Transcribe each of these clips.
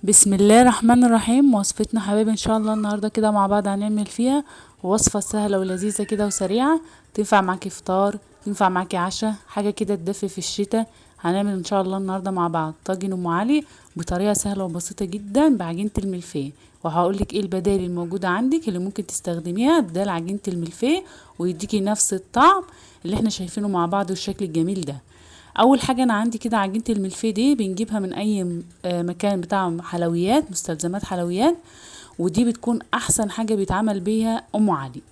بسم الله الرحمن الرحيم. وصفتنا حبايبي ان شاء الله النهارده كده مع بعض هنعمل فيها وصفه سهله ولذيذه كده وسريعه، تنفع معاكي فطار، تنفع معاكي عشاء، حاجه كده تدفي في الشتاء. هنعمل ان شاء الله النهارده مع بعض طاجن ام علي بطريقه سهله وبسيطه جدا بعجينه الملفيه. وهقول لك ايه البدائل الموجوده عندك اللي ممكن تستخدميها بدل عجينه الملفيه ويديكي نفس الطعم اللي احنا شايفينه مع بعض والشكل الجميل ده. اول حاجه انا عندي كده عجينه الملفيه دي بنجيبها من اي مكان بتاع حلويات، مستلزمات حلويات، ودي بتكون احسن حاجه بيتعمل بيها ام علي.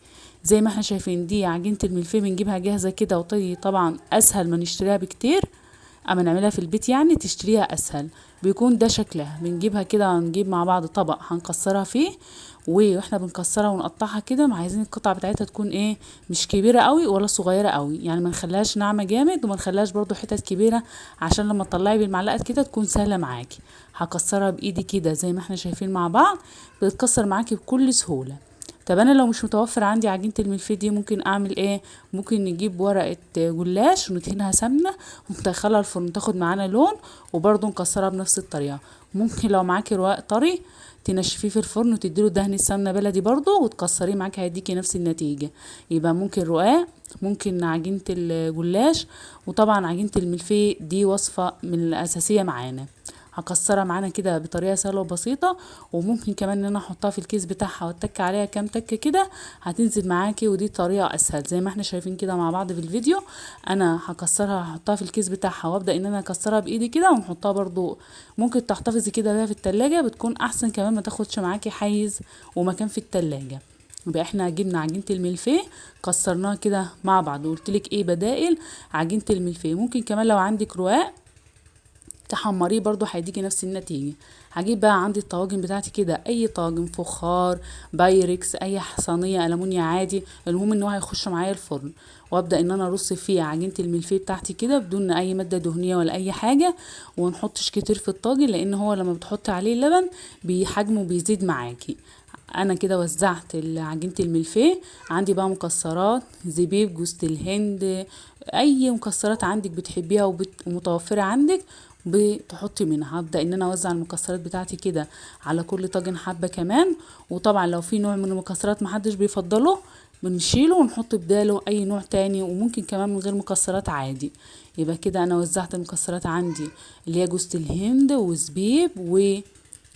زي ما احنا شايفين دي عجينه الملفيه بنجيبها جاهزه كده، وطي طبعا اسهل ما نشتريها بكتير، اما نعملها في البيت يعني تشتريها اسهل. بيكون ده شكلها، بنجيبها كده، نجيب مع بعض طبق هنكسرها فيه، واحنا بنكسرها ونقطعها كده ما عايزين القطعه بتاعتها تكون ايه، مش كبيره قوي ولا صغيره قوي، يعني ما نخليهاش ناعمه جامد وما نخليهاش برضو حتت كبيره، عشان لما تطلعي بالمعلقه كده تكون سهله معاكي. هكسرها بايدي كده زي ما احنا شايفين مع بعض، بتتكسر معاكي بكل سهوله. طب انا لو مش متوفر عندي عجينه الملفيه دي ممكن اعمل ايه؟ ممكن نجيب ورقه جلاش وندهنها سمنه وندخلها الفرن تاخد معانا لون، وبرضه نكسرها بنفس الطريقه. ممكن لو معاكي رواق طري تنشفيه في الفرن وتديله دهن السمنه بلدي برضه وتكسريه معاكي هيديكي نفس النتيجه. يبقى ممكن رقاق، ممكن عجينه الجلاش، وطبعا عجينه الملفيه دي وصفه من الاساسيه معانا. هكسرها معانا كده بطريقه سهله وبسيطه، وممكن كمان ان انا احطها في الكيس بتاعها واتك عليها كام تكه كده هتنزل معاكي، ودي طريقه اسهل زي ما احنا شايفين كده مع بعض في الفيديو. انا هكسرها هحطها في الكيس بتاعها وابدا ان انا اكسرها بايدي كده ونحطها برضو. ممكن تحتفظي كده بيها في التلاجة، بتكون احسن كمان ما تاخدش معاكي حيز ومكان في التلاجة. يبقى احنا جبنا عجينه الملفيه كسرناها كده مع بعض، وقلتلك ايه بدائل عجينه الملفيه. ممكن كمان لو عندك رواق تحمريه برضو هيديكي نفس النتيجة. هجيب بقى عندي الطواجن بتاعتي كده، اي طاجن فخار، بايركس، اي صينية ألمونيا عادي، المهم ان هو هيخش معايا الفرن، وابدا ان انا ارص فيه عجينة الملفيه بتاعتي كده بدون اي مادة دهنية ولا اي حاجة. ونحطش كتير في الطاجن لان هو لما بتحطي عليه اللبن بحجمه بيزيد معاكي. انا كده وزعت عجينة الملفيه. عندي بقى مكسرات، زبيب، جوز الهند، اي مكسرات عندك بتحبيها ومتوفرة عندك بتحطي منها. هبدأ ان انا اوزع المكسرات بتاعتي كده على كل طاجن حبة كمان. وطبعا لو في نوع من المكسرات محدش بيفضله بنشيله ونحط بداله اي نوع تاني، وممكن كمان من غير مكسرات عادي. يبقى كده انا وزعت المكسرات عندي اللي هي جوز الهند وزبيب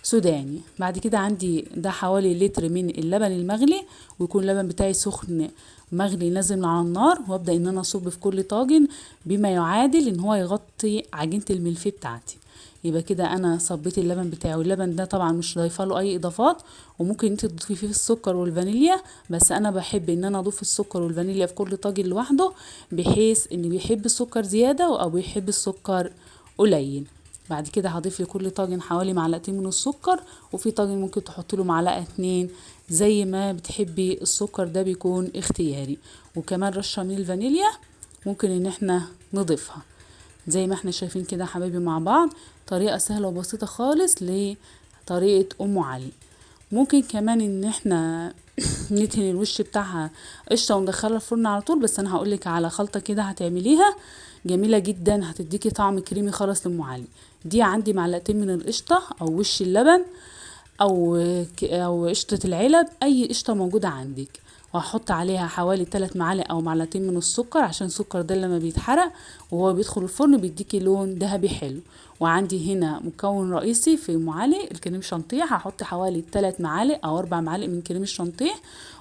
سوداني. بعد كده عندي ده حوالي لتر من اللبن المغلي، ويكون اللبن بتاعي سخن مغلي نازل من على النار، وابدا ان انا اصب في كل طاجن بما يعادل ان هو يغطي عجينه الملفيه بتاعتي. يبقى كده انا صبيت اللبن بتاعي، واللبن ده طبعا مش ضايفه له اي اضافات، وممكن انت تضيفي فيه السكر والفانيليا، بس انا بحب ان انا اضيف السكر والفانيليا في كل طاجن لوحده، بحيث ان بيحب السكر زياده او بيحب السكر قليل. بعد كده هضيف لكل طاجن حوالي معلقتين من السكر، وفي طاجن ممكن تحط له معلقه اتنين زي ما بتحبي، السكر ده بيكون اختياري. وكمان رشه من الفانيليا ممكن ان احنا نضيفها. زي ما احنا شايفين كده حبايبي مع بعض، طريقه سهله وبسيطه خالص لطريقه ام علي. ممكن كمان ان احنا ندهن الوش بتاعها قشطه وندخلها الفرن على طول، بس انا هقولك على خلطه كده هتعمليها جميله جدا هتديكي طعم كريمي خالص لام علي. دي عندي معلقتين من القشطه او وش اللبن، او قشطه العلب، اي قشطه موجوده عندك، وهحط عليها حوالي 3 معالق او معلقتين من السكر، عشان السكر ده لما بيتحرق وهو بيدخل الفرن بيديكي لون ذهبي حلو. وعندي هنا مكون رئيسي في ام علي الكريم شانتيه، هحط حوالي 3 معالق او 4 معالق من كريم الشانتيه،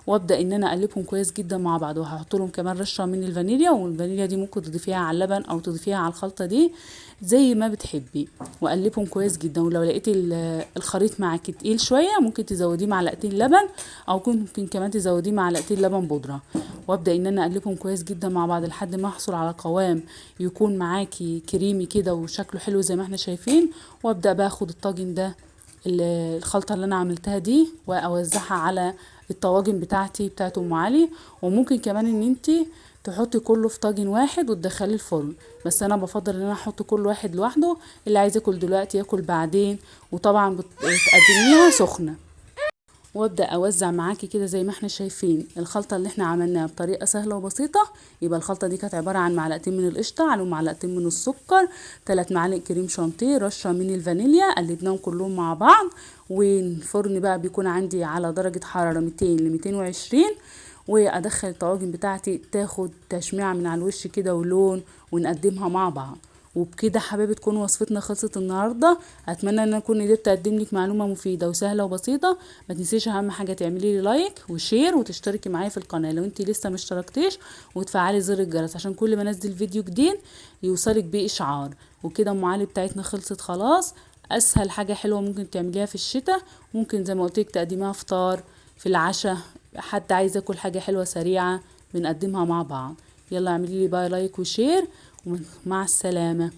وابدا ان انا اقلبهم كويس جدا مع بعض. وهحط لهم كمان رشه من الفانيليا، والفانيليا دي ممكن تضيفيها على اللبن او تضيفيها على الخلطه دي زي ما بتحبي، واقلبهم كويس جدا. ولو لقيتي الخليط معاكي تقيل شويه ممكن تزوديه معلقتين لبن، او ممكن كمان تزوديه معلقتين لبن بودره. وابدا ان انا اقلبهم كويس جدا مع بعض لحد ما احصل على قوام يكون معاكي كريمي كده وشكله حلو زي ما احنا شايفين. وابدا بقى اخد الطاجن ده، الخلطه اللي انا عملتها دي، واوزعها على الطواجن بتاعتي بتاعت ام علي. وممكن كمان ان انتي تحطي كله في طاجن واحد وتدخليه الفرن، بس انا بفضل ان انا احط كل واحد لوحده، اللي عايز ياكل دلوقتي ياكل بعدين، وطبعا بتقدميها سخنه. وابدا اوزع معاكي كده زي ما احنا شايفين الخلطه اللي احنا عملناها بطريقه سهله وبسيطه. يبقى الخلطه دي كانت عباره عن معلقتين من القشطه على معلقتين من السكر، 3 معالق كريم شانتيه، رشه من الفانيليا، قلبناهم كلهم مع بعض. والفرن بقى بيكون عندي على درجه حراره 200 ل 220، وادخل الطواجن بتاعتي تاخد تشميعه من على الوش كده ولون، ونقدمها مع بعض. وبكده حبايبي تكون وصفتنا خلصت النهارده. اتمنى ان أنا اكون قدرت اقدم لك معلومه مفيده وسهله وبسيطه. ما تنسيش اهم حاجه تعملي لي لايك وشير وتشتركي معايا في القناه لو انت لسه ما اشتركتيش، وتفعلي زر الجرس عشان كل ما انزل فيديو جديد يوصلك باشعار. وكده ام علي بتاعتنا خلصت خلاص. اسهل حاجه حلوه ممكن تعمليها في الشتاء، ممكن زي ما قلت لك تقدميها فطار، في العشاء، حد عايز ياكل حاجه حلوه سريعه بنقدمها مع بعض. يلا اعملي لي بقى لايك وشير، ومع السلامه.